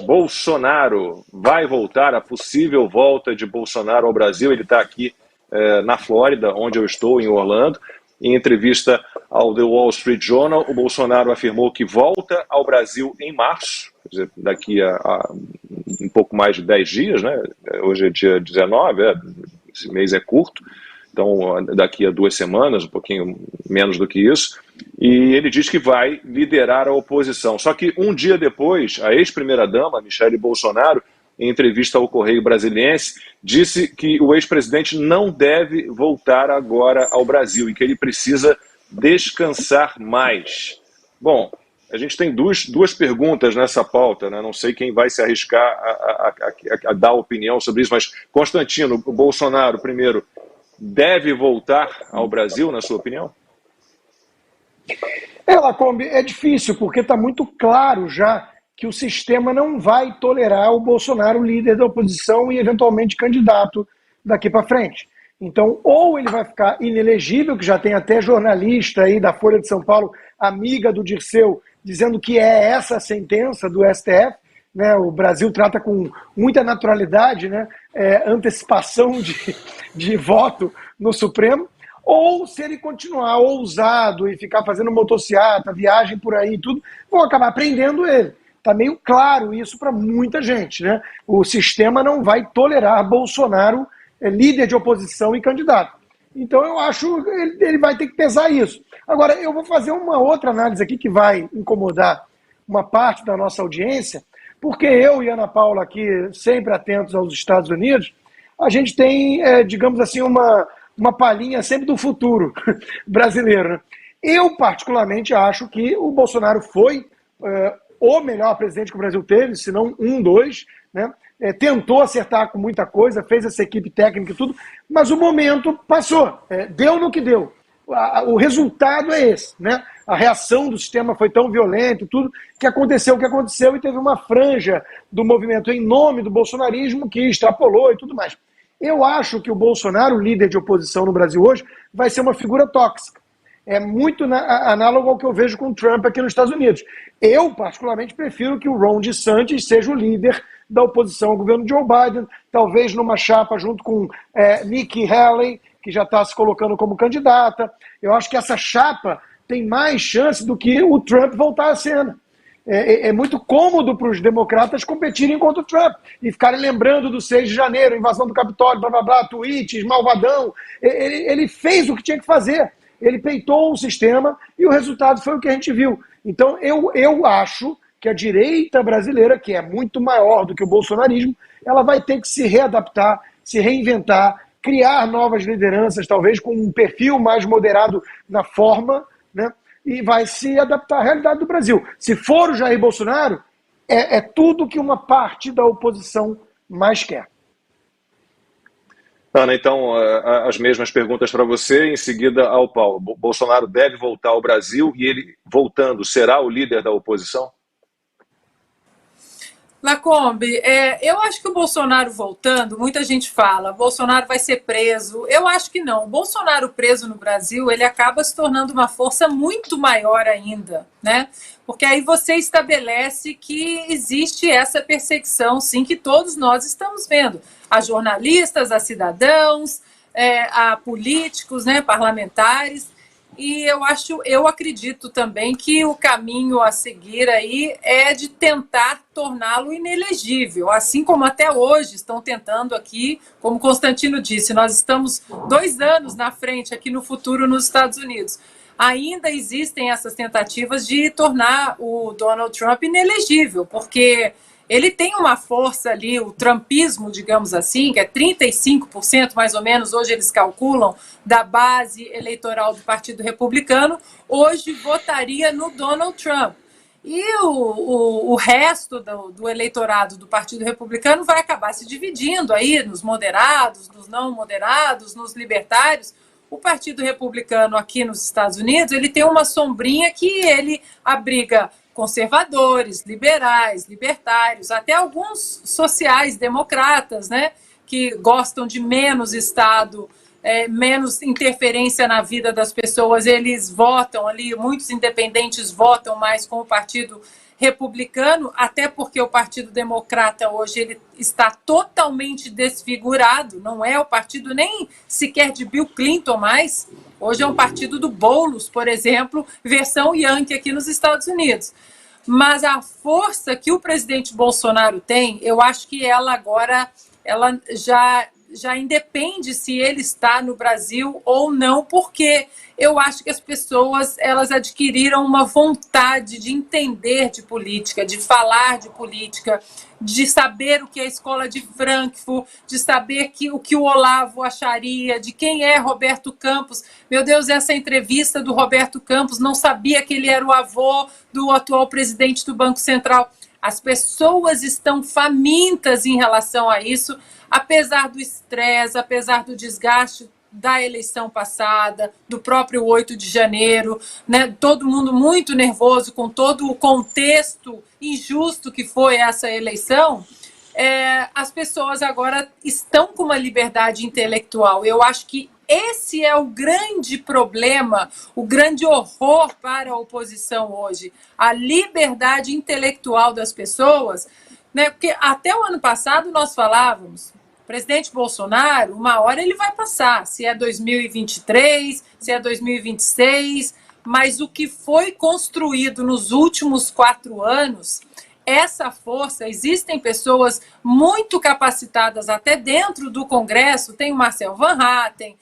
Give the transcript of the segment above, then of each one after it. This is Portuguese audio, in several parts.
Bolsonaro vai voltar, a possível volta de Bolsonaro ao Brasil. Ele está aqui na Flórida, onde eu estou, em Orlando. Em entrevista ao The Wall Street Journal, o Bolsonaro afirmou que volta ao Brasil em março, quer dizer, daqui a um pouco mais de 10 dias, né? Hoje é dia 19, esse mês é curto, então daqui a 2 semanas, um pouquinho menos do que isso, e ele diz que vai liderar a oposição. Só que um dia depois, a ex-primeira-dama, Michele Bolsonaro, em entrevista ao Correio Brasiliense, disse que o ex-presidente não deve voltar agora ao Brasil e que ele precisa descansar mais. Bom, a gente tem duas perguntas nessa pauta, né? Não sei quem vai se arriscar a dar opinião sobre isso, mas, Constantino, o Bolsonaro, primeiro, deve voltar ao Brasil, na sua opinião? Lacombe, é difícil, porque está muito claro já que o sistema não vai tolerar o Bolsonaro líder da oposição e eventualmente candidato daqui para frente. Então, ou ele vai ficar inelegível, que já tem até jornalista aí da Folha de São Paulo, amiga do Dirceu, dizendo que é essa a sentença do STF, né? O Brasil trata com muita naturalidade, né? Antecipação de voto no Supremo, ou se ele continuar ousado e ficar fazendo motociata, viagem por aí e tudo, vão acabar prendendo ele. Está meio claro isso para muita gente, né? O sistema não vai tolerar Bolsonaro líder de oposição e candidato. Então eu acho que ele vai ter que pesar isso. Agora, eu vou fazer uma outra análise aqui que vai incomodar uma parte da nossa audiência, porque eu e Ana Paula aqui, sempre atentos aos Estados Unidos, a gente tem, digamos assim, uma palhinha sempre do futuro brasileiro, né? Eu, particularmente, acho que o Bolsonaro foi o melhor presidente que o Brasil teve, se não dois, né? Tentou acertar com muita coisa, fez essa equipe técnica e tudo, mas o momento passou, deu no que deu. O resultado é esse, né? A reação do sistema foi tão violenta e tudo, que aconteceu o que aconteceu e teve uma franja do movimento em nome do bolsonarismo que extrapolou e tudo mais. Eu acho que o Bolsonaro, líder de oposição no Brasil hoje, vai ser uma figura tóxica. É muito análogo ao que eu vejo com o Trump aqui nos Estados Unidos. Eu, particularmente, prefiro que o Ron DeSantis seja o líder da oposição ao governo Joe Biden, talvez numa chapa junto com Nikki Haley, que já está se colocando como candidata. Eu acho que essa chapa tem mais chance do que o Trump voltar à cena. É muito cômodo para os democratas competirem contra o Trump e ficarem lembrando do 6 de janeiro, invasão do Capitólio, blá blá blá, tweets, malvadão. Ele fez o que tinha que fazer. Ele peitou o sistema e o resultado foi o que a gente viu. Então, eu acho que a direita brasileira, que é muito maior do que o bolsonarismo, ela vai ter que se readaptar, se reinventar, criar novas lideranças, talvez com um perfil mais moderado na forma, né? E vai se adaptar à realidade do Brasil. Se for o Jair Bolsonaro, é tudo que uma parte da oposição mais quer. Ana, então, as mesmas perguntas para você, em seguida ao Paulo. Bolsonaro deve voltar ao Brasil e ele, voltando, será o líder da oposição? Lacombe, eu acho que o Bolsonaro voltando, muita gente fala, Bolsonaro vai ser preso. Eu acho que não. O Bolsonaro preso no Brasil, ele acaba se tornando uma força muito maior ainda, né? Porque aí você estabelece que existe essa perseguição, sim, que todos nós estamos vendo. A jornalistas, a cidadãos, a políticos, né, parlamentares. E eu acredito também que o caminho a seguir aí é de tentar torná-lo inelegível, assim como até hoje estão tentando aqui, como Constantino disse, nós estamos 2 anos na frente aqui no futuro nos Estados Unidos. Ainda existem essas tentativas de tornar o Donald Trump inelegível, porque ele tem uma força ali, o trumpismo, digamos assim, que é 35% mais ou menos, hoje eles calculam, da base eleitoral do Partido Republicano, hoje votaria no Donald Trump. E o resto do eleitorado do Partido Republicano vai acabar se dividindo aí nos moderados, nos não moderados, nos libertários. O Partido Republicano aqui nos Estados Unidos, ele tem uma sombrinha que ele abriga conservadores, liberais, libertários, até alguns sociais-democratas, né, que gostam de menos Estado, menos interferência na vida das pessoas, eles votam ali, muitos independentes votam mais com o Partido republicano, até porque o Partido Democrata hoje ele está totalmente desfigurado, não é o partido nem sequer de Bill Clinton mais, hoje é um partido do Boulos, por exemplo, versão Yankee aqui nos Estados Unidos. Mas a força que o presidente Bolsonaro tem, eu acho que ela agora ela já independe se ele está no Brasil ou não, porque eu acho que as pessoas elas adquiriram uma vontade de entender de política, de falar de política, de saber o que é a escola de Frankfurt, de saber o que o Olavo acharia, de quem é Roberto Campos. Meu Deus, essa entrevista do Roberto Campos, não sabia que ele era o avô do atual presidente do Banco Central. As pessoas estão famintas em relação a isso, apesar do estresse, apesar do desgaste da eleição passada, do próprio 8 de janeiro, né? Todo mundo muito nervoso com todo o contexto injusto que foi essa eleição, as pessoas agora estão com uma liberdade intelectual. Eu acho que esse é o grande problema, o grande horror para a oposição hoje, a liberdade intelectual das pessoas, né? Porque até o ano passado nós falávamos, o presidente Bolsonaro, uma hora ele vai passar, se é 2023, se é 2026, mas o que foi construído nos últimos 4 anos, essa força, existem pessoas muito capacitadas até dentro do Congresso, tem o Marcel Van Hatten,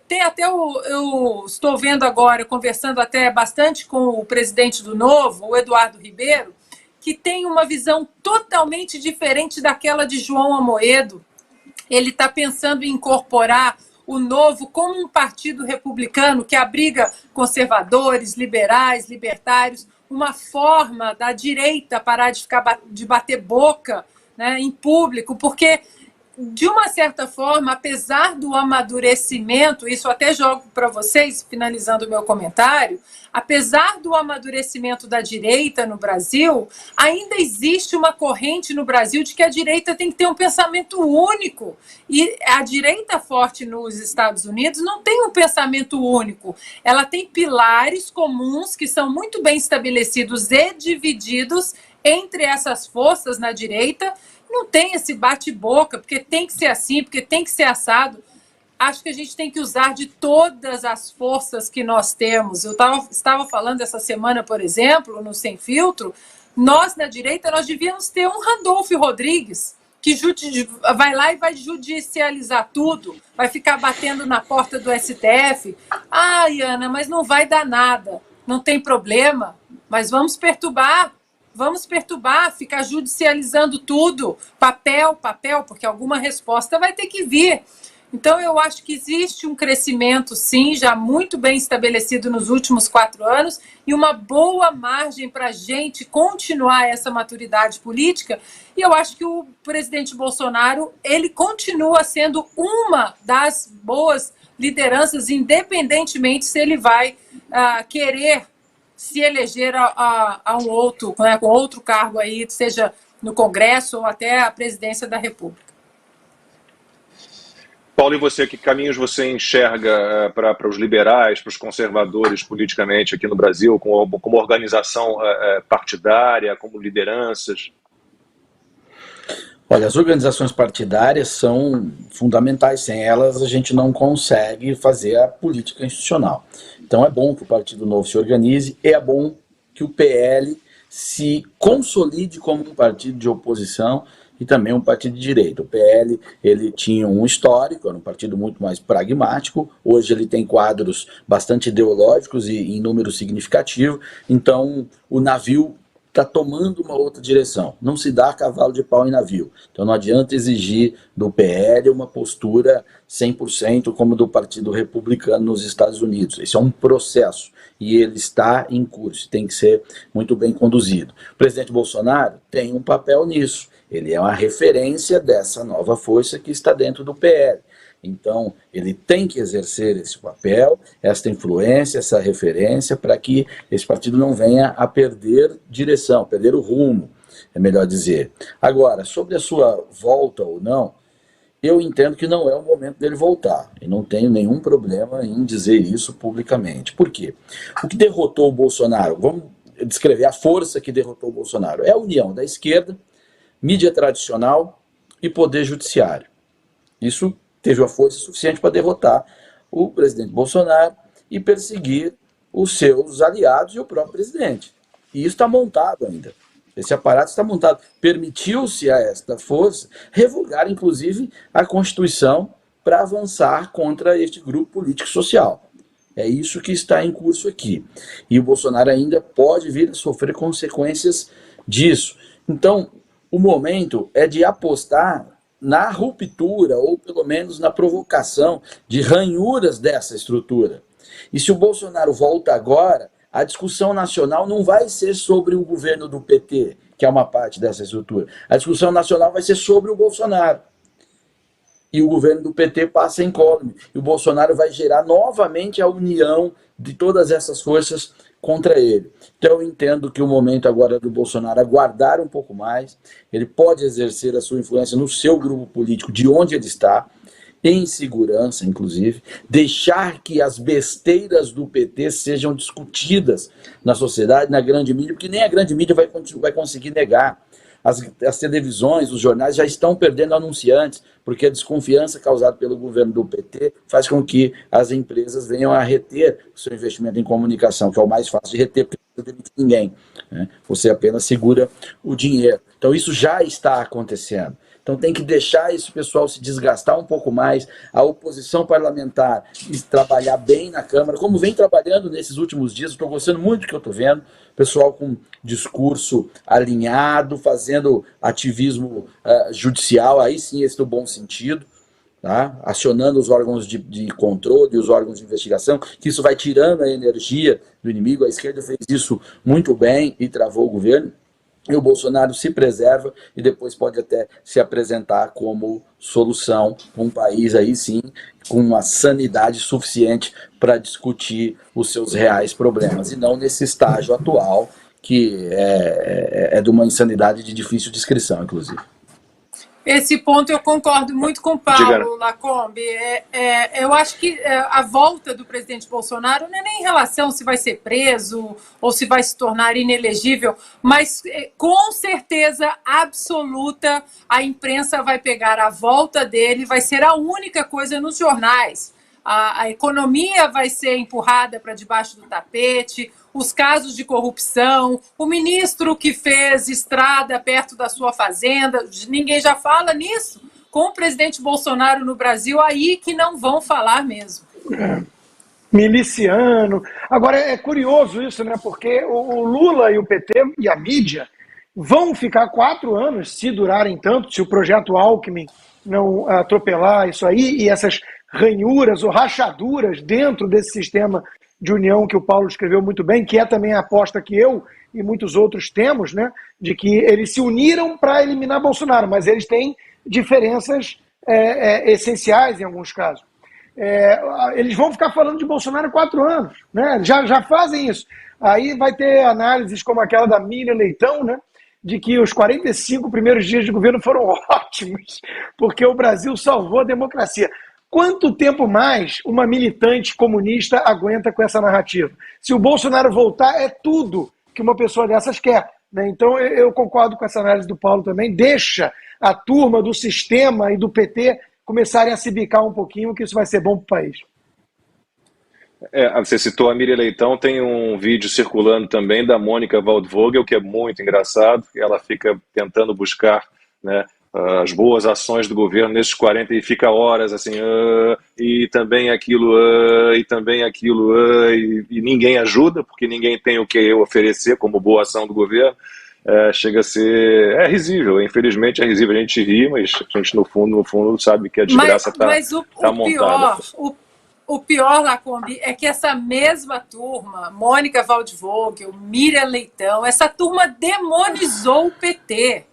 tem até eu estou vendo agora, conversando até bastante com o presidente do Novo, o Eduardo Ribeiro, que tem uma visão totalmente diferente daquela de João Amoedo. Ele está pensando em incorporar o Novo como um partido republicano que abriga conservadores, liberais, libertários, uma forma da direita parar de bater boca, né, em público, porque, de uma certa forma, apesar do amadurecimento, isso até jogo para vocês, finalizando o meu comentário, apesar do amadurecimento da direita no Brasil, ainda existe uma corrente no Brasil de que a direita tem que ter um pensamento único. E a direita forte nos Estados Unidos não tem um pensamento único. Ela tem pilares comuns que são muito bem estabelecidos e divididos entre essas forças na direita. Não tem esse bate-boca, porque tem que ser assim, porque tem que ser assado. Acho que a gente tem que usar de todas as forças que nós temos. Eu estava falando essa semana, por exemplo, no Sem Filtro, nós, na direita, nós devíamos ter um Randolfo Rodrigues, que vai lá e vai judicializar tudo, vai ficar batendo na porta do STF. Ai, Ana, mas não vai dar nada. Não tem problema, mas vamos perturbar, ficar judicializando tudo, papel, porque alguma resposta vai ter que vir. Então, eu acho que existe um crescimento, sim, já muito bem estabelecido nos últimos 4 anos e uma boa margem para a gente continuar essa maturidade política. E eu acho que o presidente Bolsonaro, ele continua sendo uma das boas lideranças, independentemente se ele vai querer se eleger a um outro, né, com outro cargo aí, seja no Congresso ou até a presidência da República. Paulo, e você, que caminhos você enxerga para os liberais, para os conservadores politicamente aqui no Brasil, como organização partidária, como lideranças? Olha, as organizações partidárias são fundamentais. Sem elas, a gente não consegue fazer a política institucional. Então, é bom que o Partido Novo se organize e é bom que o PL se consolide como um partido de oposição e também um partido de direita. O PL ele tinha um histórico, era um partido muito mais pragmático, hoje ele tem quadros bastante ideológicos e em número significativo, então o navio está tomando uma outra direção. Não se dá cavalo de pau em navio. Então não adianta exigir do PL uma postura 100% como do Partido Republicano nos Estados Unidos. Esse é um processo e ele está em curso, tem que ser muito bem conduzido. O presidente Bolsonaro tem um papel nisso. Ele é uma referência dessa nova força que está dentro do PL. Então, ele tem que exercer esse papel, essa influência, essa referência, para que esse partido não venha a perder direção, perder o rumo, é melhor dizer. Agora, sobre a sua volta ou não, eu entendo que não é o momento dele voltar. E não tenho nenhum problema em dizer isso publicamente. Por quê? O que derrotou o Bolsonaro? descrever a força que derrotou o Bolsonaro. É a união da esquerda, mídia tradicional e poder judiciário. Isso teve a força suficiente para derrotar o presidente Bolsonaro e perseguir os seus aliados e o próprio presidente. E isso está montado ainda. Esse aparato está montado. Permitiu-se a esta força revogar, inclusive, a Constituição para avançar contra este grupo político-social. É isso que está em curso aqui. E o Bolsonaro ainda pode vir a sofrer consequências disso. Então, o momento é de apostar na ruptura, ou pelo menos na provocação de ranhuras dessa estrutura. E se o Bolsonaro volta agora, a discussão nacional não vai ser sobre o governo do PT, que é uma parte dessa estrutura. A discussão nacional vai ser sobre o Bolsonaro. E o governo do PT passa incólume. E o Bolsonaro vai gerar novamente a união de todas essas forças contra ele. Então eu entendo que o momento agora do Bolsonaro é aguardar um pouco mais. Ele pode exercer a sua influência no seu grupo político, de onde ele está, em segurança, inclusive, deixar que as besteiras do PT sejam discutidas na sociedade, na grande mídia, porque nem a grande mídia vai conseguir negar. As televisões, os jornais já estão perdendo anunciantes, porque a desconfiança causada pelo governo do PT faz com que as empresas venham a reter o seu investimento em comunicação, que é o mais fácil de reter, porque não demite ninguém, né? Você apenas segura o dinheiro. Então isso já está acontecendo. Então tem que deixar esse pessoal se desgastar um pouco mais, a oposição parlamentar trabalhar bem na Câmara, como vem trabalhando nesses últimos dias. Estou gostando muito do que eu estou vendo, pessoal com discurso alinhado, fazendo ativismo judicial, aí sim esse do bom sentido, tá? Acionando os órgãos de controle, os órgãos de investigação, que isso vai tirando a energia do inimigo. A esquerda fez isso muito bem e travou o governo. E o Bolsonaro se preserva e depois pode até se apresentar como solução para um país aí sim com uma sanidade suficiente para discutir os seus reais problemas, e não nesse estágio atual que é de uma insanidade de difícil descrição, inclusive. Esse ponto eu concordo muito com o Paulo Lacombe. Eu acho que a volta do presidente Bolsonaro não é nem em relação se vai ser preso ou se vai se tornar inelegível, mas com certeza absoluta a imprensa vai pegar a volta dele, vai ser a única coisa nos jornais. A economia vai ser empurrada para debaixo do tapete, os casos de corrupção, o ministro que fez estrada perto da sua fazenda, ninguém já fala nisso. Com o presidente Bolsonaro no Brasil, aí que não vão falar mesmo. Miliciano. Agora, é curioso isso, né? Porque o Lula e o PT e a mídia vão ficar 4 anos, se durarem tanto, se o projeto Alckmin não atropelar isso aí, e essas ranhuras ou rachaduras dentro desse sistema de união que o Paulo escreveu muito bem, que é também a aposta que eu e muitos outros temos, né, de que eles se uniram para eliminar Bolsonaro, mas eles têm diferenças essenciais em alguns casos. Eles vão ficar falando de Bolsonaro 4 anos, né? Já fazem isso. Aí vai ter análises como aquela da Miriam Leitão, né, de que os 45 primeiros dias de governo foram ótimos, porque o Brasil salvou a democracia. Quanto tempo mais uma militante comunista aguenta com essa narrativa? Se o Bolsonaro voltar, é tudo que uma pessoa dessas quer, né? Então eu concordo com essa análise do Paulo também. Deixa a turma do sistema e do PT começarem a se bicar um pouquinho, que isso vai ser bom para o país. Você citou a Miriam Leitão, tem um vídeo circulando também da Mônica Waldvogel, que é muito engraçado. Ela fica tentando buscar, né, as boas ações do governo nesses 40 e fica horas assim, e também aquilo, e também aquilo, e ninguém ajuda, porque ninguém tem o que oferecer como boa ação do governo. Chega a ser risível, infelizmente é risível, a gente ri, mas a gente no fundo sabe que a desgraça está montada. O pior, Lacombe, é que essa mesma turma, Mônica Waldvogel, Miriam Leitão, essa turma demonizou o PT.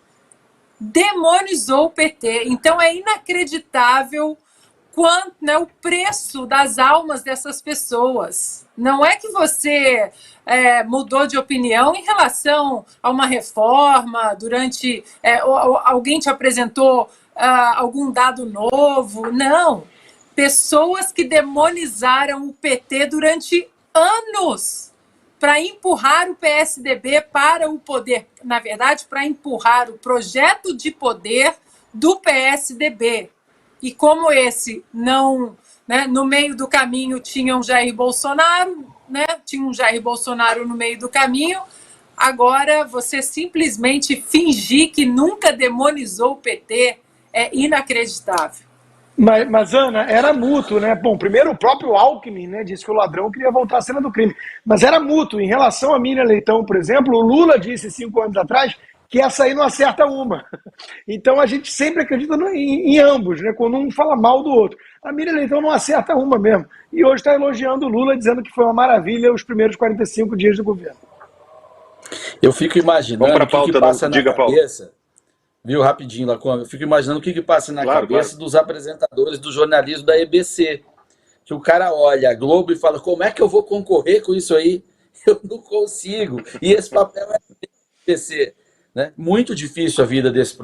Demonizou o PT. Então é inacreditável quanto, né, o preço das almas dessas pessoas. Não é que você mudou de opinião em relação a uma reforma, durante alguém te apresentou algum dado novo. Não. Pessoas que demonizaram o PT durante anos. para empurrar o PSDB para o poder, na verdade, para empurrar o projeto de poder do PSDB. E como esse não, né, no meio do caminho tinha um Jair Bolsonaro, né, tinha um Jair Bolsonaro no meio do caminho, agora você simplesmente fingir que nunca demonizou o PT é inacreditável. Mas, Ana, era mútuo, né? Bom, primeiro o próprio Alckmin, né, disse que o ladrão queria voltar à cena do crime. Mas era mútuo. Em relação a Miriam Leitão, por exemplo, o Lula disse 5 anos atrás que essa aí não acerta uma. Então a gente sempre acredita em ambos, né? Quando um fala mal do outro. A Miriam Leitão não acerta uma mesmo. E hoje está elogiando o Lula, dizendo que foi uma maravilha os primeiros 45 dias do governo. Eu fico imaginando o que passa na cabeça... Paulo. Viu, rapidinho, Lacombe, eu fico imaginando o que passa na cabeça dos apresentadores do jornalismo da EBC. Que o cara olha a Globo e fala, como é que eu vou concorrer com isso aí? Eu não consigo. E esse papel é EBC. Né? Muito difícil a vida desse